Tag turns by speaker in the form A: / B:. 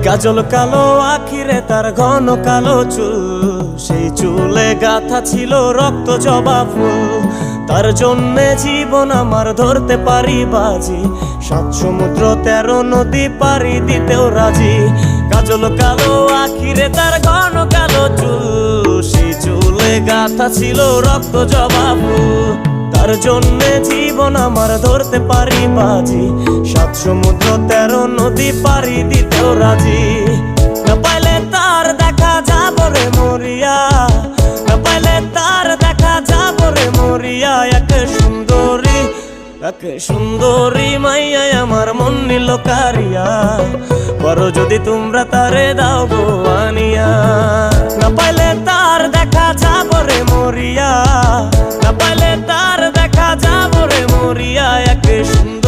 A: কাজল কালো আখিরে তার ঘন কালো চুল, সেই চুলে গাথা ছিল রক্ত জবা ফুল। তার জন্যে জীবন আমার ধরতে পারি বাজি, 7 সমুদ্র 13 নদী পারি দিতেও রাজি। কাজল কালো আখিরে তার ঘন কালো চুল, সেই চুলে গাথা ছিল রক্ত জবা ফুল। তার জন্যে জীবন আমার ধরতে পারি বাজি, 7 সমুদ্র 13 নদী পারি দিতেও রাজি। না পাইলে তার দেখা যাব রে মরিয়া, না পাইলে তার দেখা যাব রে মরিয়া। এক সুন্দরী মাইয়া আমার মন নিল কারিয়া, বড় যদি তোমরা তারে দাও গো আনিয়া। না পাইলে তার দেখা যাব রে মরিয়া, না পাইলে তার দেখা যাব রে মরিয়া। এক সুন্দর